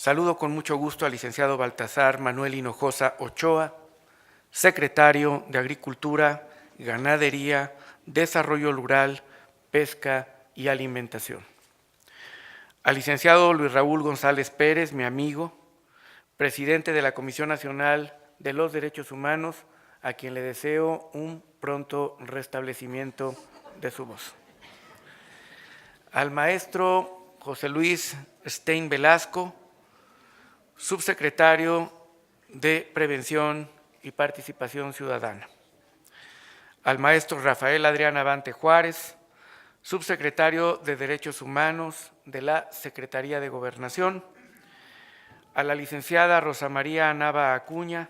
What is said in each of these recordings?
Saludo con mucho gusto al licenciado Baltasar Manuel Hinojosa Ochoa, secretario de Agricultura, Ganadería, Desarrollo Rural, Pesca y Alimentación. Al licenciado Luis Raúl González Pérez, mi amigo, presidente de la Comisión Nacional de los Derechos Humanos, a quien le deseo un pronto restablecimiento de su voz. Al maestro José Luis Stein Velasco, subsecretario de Prevención y Participación Ciudadana. Al maestro Rafael Adrián Avante Juárez, subsecretario de Derechos Humanos de la Secretaría de Gobernación. A la licenciada Rosa María Nava Acuña,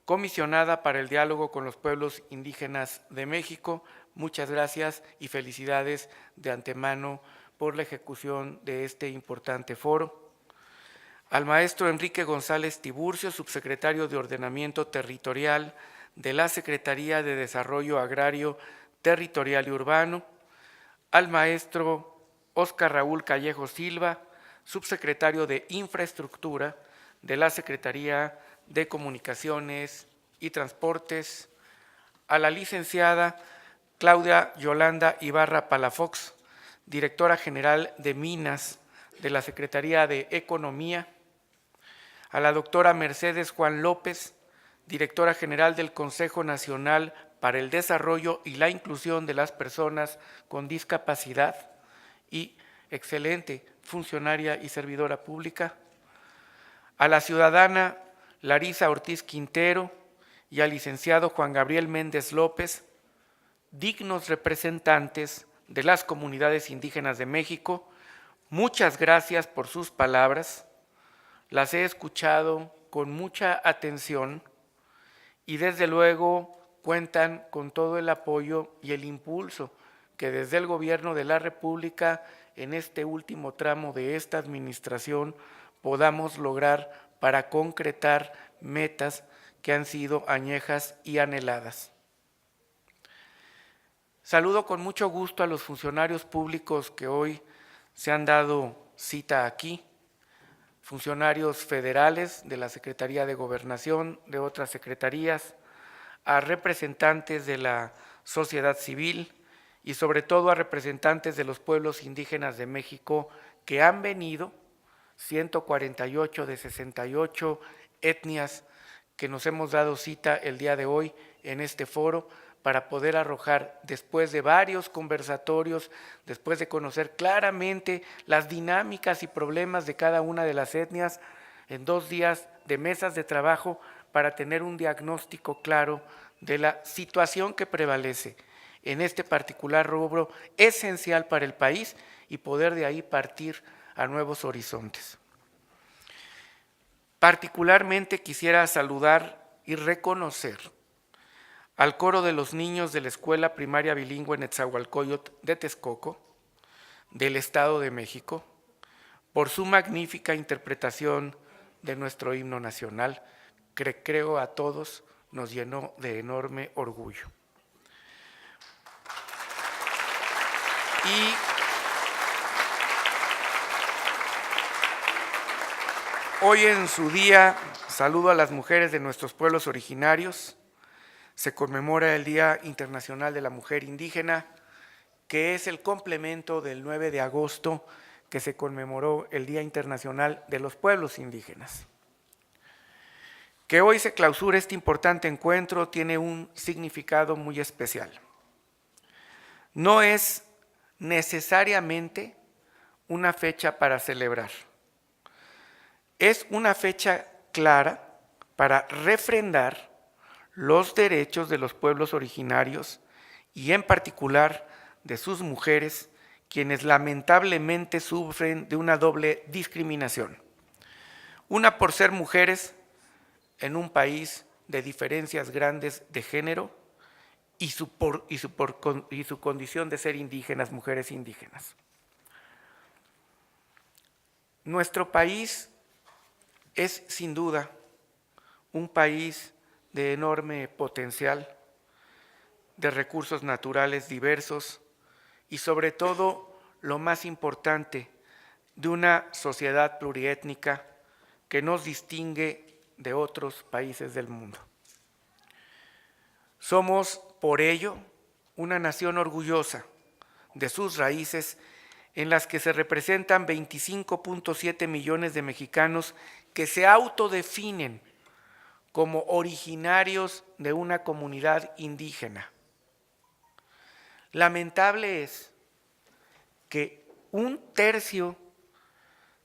comisionada para el diálogo con los pueblos indígenas de México. Muchas gracias y felicidades de antemano por la ejecución de este importante foro. Al maestro Enrique González Tiburcio, subsecretario de Ordenamiento Territorial de la Secretaría de Desarrollo Agrario, Territorial y Urbano. Al maestro Óscar Raúl Callejo Silva, subsecretario de Infraestructura de la Secretaría de Comunicaciones y Transportes. A la licenciada Claudia Yolanda Ibarra Palafox, directora general de Minas de la Secretaría de Economía. A la doctora Mercedes Juan López, directora general del Consejo Nacional para el Desarrollo y la Inclusión de las Personas con Discapacidad y excelente funcionaria y servidora pública. A la ciudadana Larisa Ortiz Quintero y al licenciado Juan Gabriel Méndez López, dignos representantes de las comunidades indígenas de México, muchas gracias por sus palabras. Las he escuchado con mucha atención y desde luego cuentan con todo el apoyo y el impulso que desde el Gobierno de la República en este último tramo de esta administración podamos lograr para concretar metas que han sido añejas y anheladas. Saludo con mucho gusto a los funcionarios públicos que hoy se han dado cita aquí, funcionarios federales de la Secretaría de Gobernación, de otras secretarías, a representantes de la sociedad civil y sobre todo a representantes de los pueblos indígenas de México que han venido, 148 de 68 etnias que nos hemos dado cita el día de hoy en este foro, para poder arrojar, después de varios conversatorios, después de conocer claramente las dinámicas y problemas de cada una de las etnias, en 2 días de mesas de trabajo para tener un diagnóstico claro de la situación que prevalece en este particular rubro esencial para el país y poder de ahí partir a nuevos horizontes. Particularmente quisiera saludar y reconocer al coro de los niños de la Escuela Primaria Bilingüe Netzahualcóyotl de Texcoco, del Estado de México, por su magnífica interpretación de nuestro himno nacional, que creo a todos nos llenó de enorme orgullo. Y hoy en su día saludo a las mujeres de nuestros pueblos originarios. Se conmemora el Día Internacional de la Mujer Indígena, que es el complemento del 9 de agosto que se conmemoró el Día Internacional de los Pueblos Indígenas. Que hoy se clausura este importante encuentro tiene un significado muy especial. No es necesariamente una fecha para celebrar. Es una fecha clara para refrendar los derechos de los pueblos originarios y en particular de sus mujeres, quienes lamentablemente sufren de una doble discriminación. Una por ser mujeres en un país de diferencias grandes de género y su condición de ser indígenas, mujeres indígenas. Nuestro país es sin duda un país de enorme potencial, de recursos naturales diversos y sobre todo, lo más importante, de una sociedad pluriétnica que nos distingue de otros países del mundo. Somos, por ello, una nación orgullosa de sus raíces, en las que se representan 25.7 millones de mexicanos que se autodefinen como originarios de una comunidad indígena. Lamentable es que un tercio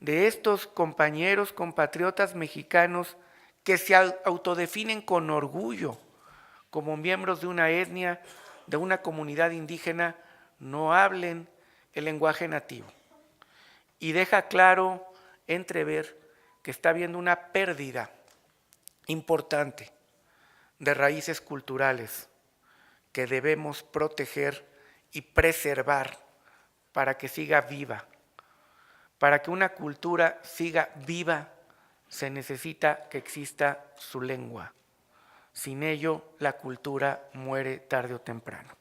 de estos compañeros, compatriotas mexicanos que se autodefinen con orgullo como miembros de una etnia, de una comunidad indígena, no hablen el lenguaje nativo. Y deja claro entrever que está habiendo una pérdida importante de raíces culturales que debemos proteger y preservar para que siga viva. Para que una cultura siga viva, se necesita que exista su lengua. Sin ello, la cultura muere tarde o temprano.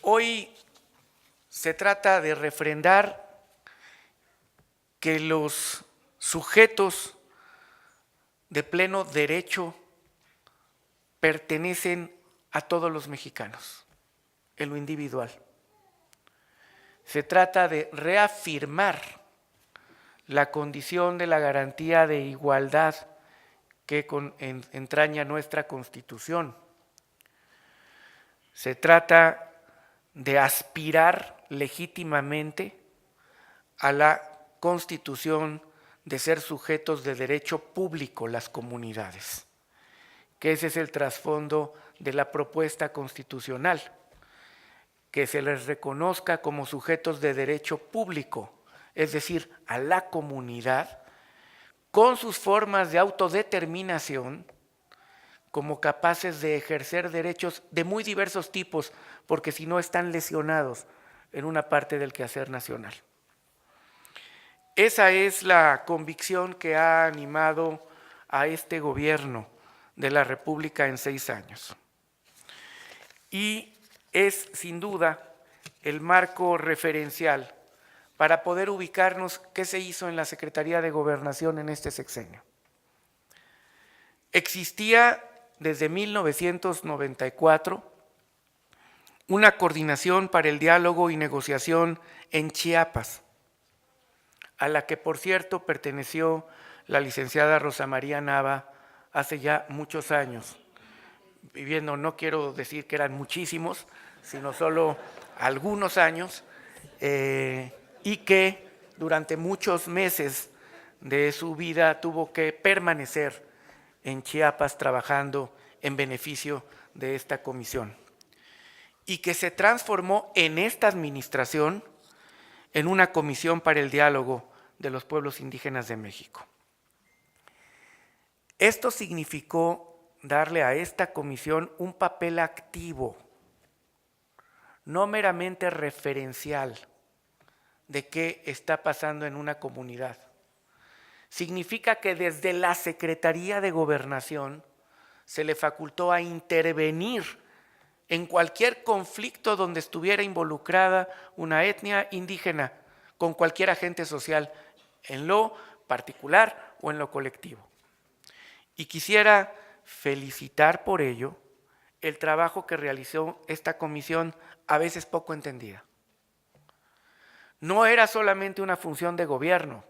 Hoy se trata de refrendar que los sujetos de pleno derecho pertenecen a todos los mexicanos, en lo individual. Se trata de reafirmar la condición de la garantía de igualdad que entraña nuestra Constitución. Se trata de aspirar legítimamente a la constitución de ser sujetos de derecho público las comunidades, que ese es el trasfondo de la propuesta constitucional, que se les reconozca como sujetos de derecho público, es decir, a la comunidad, con sus formas de autodeterminación, como capaces de ejercer derechos de muy diversos tipos, porque si no están lesionados en una parte del quehacer nacional. Esa es la convicción que ha animado a este gobierno de la República en 6 años. Y es sin duda el marco referencial para poder ubicarnos qué se hizo en la Secretaría de Gobernación en este sexenio. Existía desde 1994 una coordinación para el diálogo y negociación en Chiapas, a la que por cierto perteneció la licenciada Rosa María Nava hace ya muchos años, viviendo, no quiero decir que eran muchísimos, sino solo algunos años, y que durante muchos meses de su vida tuvo que permanecer en Chiapas trabajando en beneficio de esta comisión, y que se transformó en esta administración en una comisión para el diálogo de los pueblos indígenas de México. Esto significó darle a esta comisión un papel activo, no meramente referencial de qué está pasando en una comunidad. Significa que desde la Secretaría de Gobernación se le facultó a intervenir en cualquier conflicto donde estuviera involucrada una etnia indígena con cualquier agente social, en lo particular o en lo colectivo. Y quisiera felicitar por ello el trabajo que realizó esta comisión, a veces poco entendida. No era solamente una función de gobierno,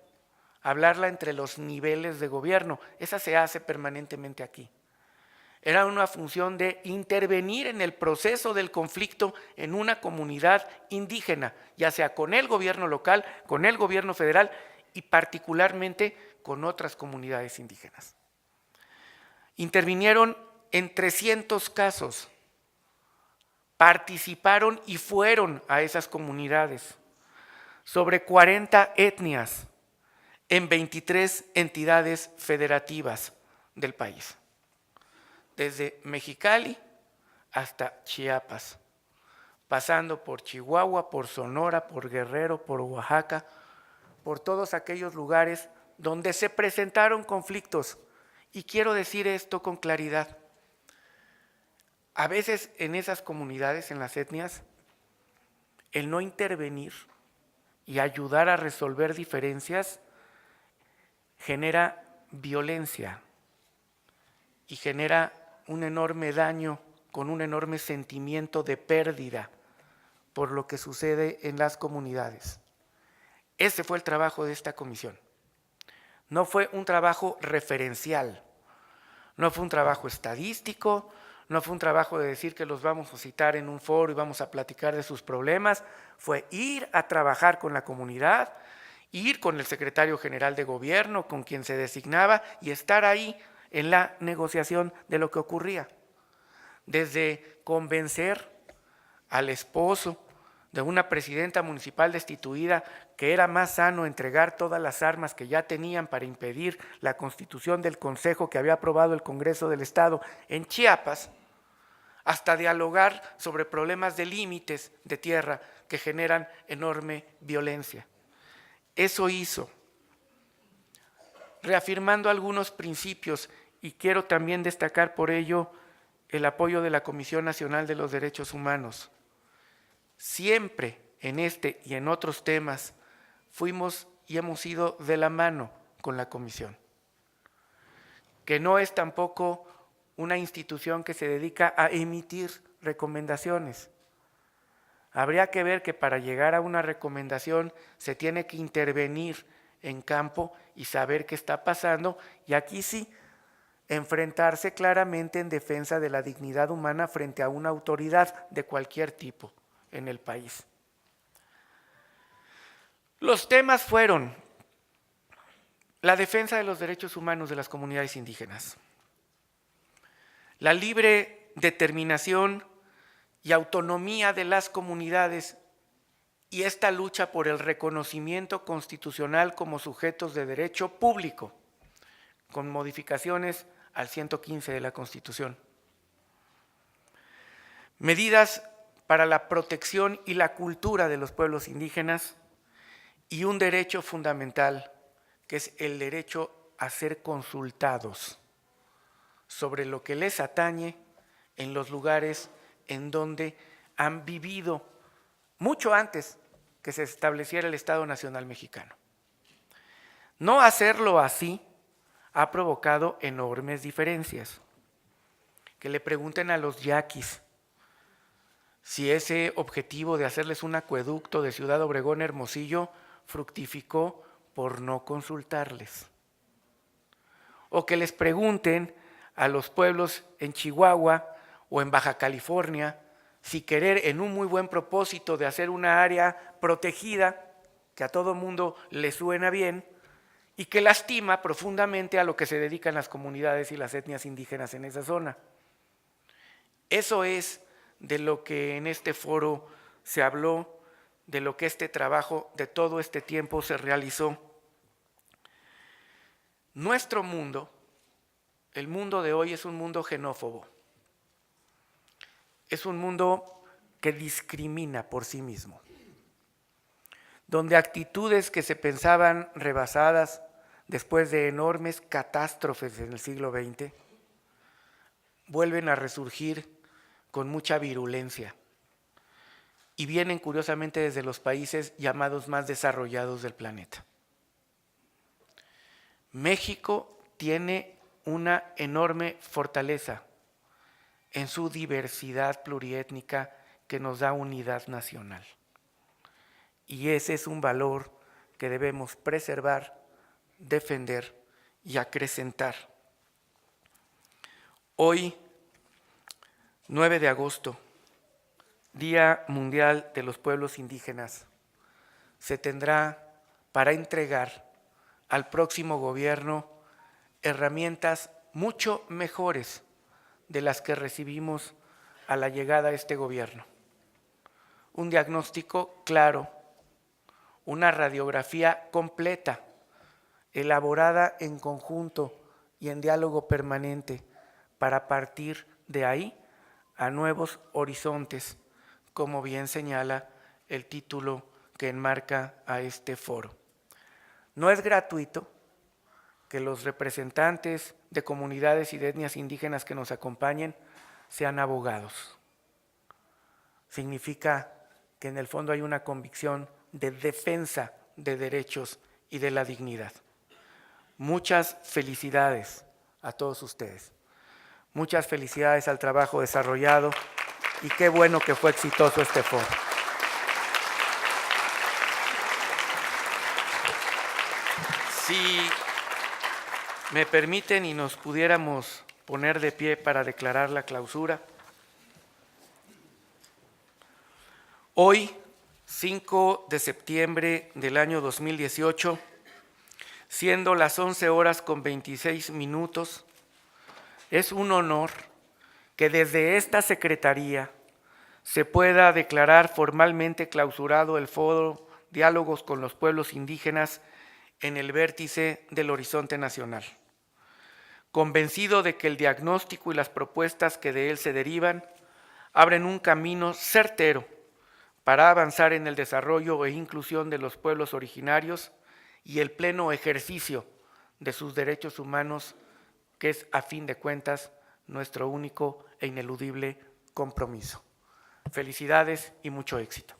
hablarla entre los niveles de gobierno, esa se hace permanentemente aquí. Era una función de intervenir en el proceso del conflicto en una comunidad indígena, ya sea con el gobierno local, con el gobierno federal y particularmente con otras comunidades indígenas. Intervinieron en 300 casos, participaron y fueron a esas comunidades, sobre 40 etnias, en 23 entidades federativas del país, desde Mexicali hasta Chiapas, pasando por Chihuahua, por Sonora, por Guerrero, por Oaxaca, por todos aquellos lugares donde se presentaron conflictos. Y quiero decir esto con claridad. A veces en esas comunidades, en las etnias, el no intervenir y ayudar a resolver diferencias genera violencia y genera un enorme daño con un enorme sentimiento de pérdida por lo que sucede en las comunidades. Ese fue el trabajo de esta comisión. No fue un trabajo referencial, no fue un trabajo estadístico, no fue un trabajo de decir que los vamos a citar en un foro y vamos a platicar de sus problemas, fue ir a trabajar con la comunidad, ir con el secretario general de gobierno, con quien se designaba, y estar ahí en la negociación de lo que ocurría. Desde convencer al esposo de una presidenta municipal destituida que era más sano entregar todas las armas que ya tenían para impedir la constitución del consejo que había aprobado el Congreso del Estado en Chiapas, hasta dialogar sobre problemas de límites de tierra que generan enorme violencia. Eso hizo, reafirmando algunos principios, y quiero también destacar por ello el apoyo de la Comisión Nacional de los Derechos Humanos. Siempre en este y en otros temas fuimos y hemos ido de la mano con la comisión, que no es tampoco una institución que se dedica a emitir recomendaciones. Habría que ver que para llegar a una recomendación se tiene que intervenir en campo y saber qué está pasando, y aquí sí, enfrentarse claramente en defensa de la dignidad humana frente a una autoridad de cualquier tipo en el país. Los temas fueron la defensa de los derechos humanos de las comunidades indígenas, la libre determinación y autonomía de las comunidades y esta lucha por el reconocimiento constitucional como sujetos de derecho público, con modificaciones al 115 de la Constitución. Medidas para la protección y la cultura de los pueblos indígenas y un derecho fundamental, que es el derecho a ser consultados sobre lo que les atañe en los lugares en donde han vivido mucho antes que se estableciera el Estado Nacional Mexicano. No hacerlo así ha provocado enormes diferencias. Que le pregunten a los yaquis si ese objetivo de hacerles un acueducto de Ciudad Obregón a Hermosillo fructificó por no consultarles. O que les pregunten a los pueblos en Chihuahua o en Baja California si querer, en un muy buen propósito de hacer una área protegida, que a todo mundo le suena bien, y que lastima profundamente a lo que se dedican las comunidades y las etnias indígenas en esa zona. Eso es de lo que en este foro se habló, de lo que este trabajo de todo este tiempo se realizó. Nuestro mundo, el mundo de hoy, es un mundo xenófobo. Es un mundo que discrimina por sí mismo, donde actitudes que se pensaban rebasadas después de enormes catástrofes en el siglo XX vuelven a resurgir con mucha virulencia y vienen curiosamente desde los países llamados más desarrollados del planeta. México tiene una enorme fortaleza en su diversidad pluriétnica que nos da unidad nacional. Y ese es un valor que debemos preservar, defender y acrecentar. Hoy, 9 de agosto, Día Mundial de los Pueblos Indígenas, se tendrá para entregar al próximo gobierno herramientas mucho mejores de las que recibimos a la llegada a este gobierno. Un diagnóstico claro, una radiografía completa, elaborada en conjunto y en diálogo permanente para partir de ahí a nuevos horizontes, como bien señala el título que enmarca a este foro. No es gratuito que los representantes de comunidades y de etnias indígenas que nos acompañen sean abogados. Significa que en el fondo hay una convicción de defensa de derechos y de la dignidad. Muchas felicidades a todos ustedes. Muchas felicidades al trabajo desarrollado y qué bueno que fue exitoso este foro. Si me permiten y nos pudiéramos poner de pie para declarar la clausura. Hoy, 5 de septiembre del año 2018, siendo las 11:26, es un honor que desde esta Secretaría se pueda declarar formalmente clausurado el foro Diálogos con los Pueblos Indígenas en el vértice del Horizonte Nacional. Convencido de que el diagnóstico y las propuestas que de él se derivan abren un camino certero para avanzar en el desarrollo e inclusión de los pueblos originarios y el pleno ejercicio de sus derechos humanos, que es, a fin de cuentas, nuestro único e ineludible compromiso. Felicidades y mucho éxito.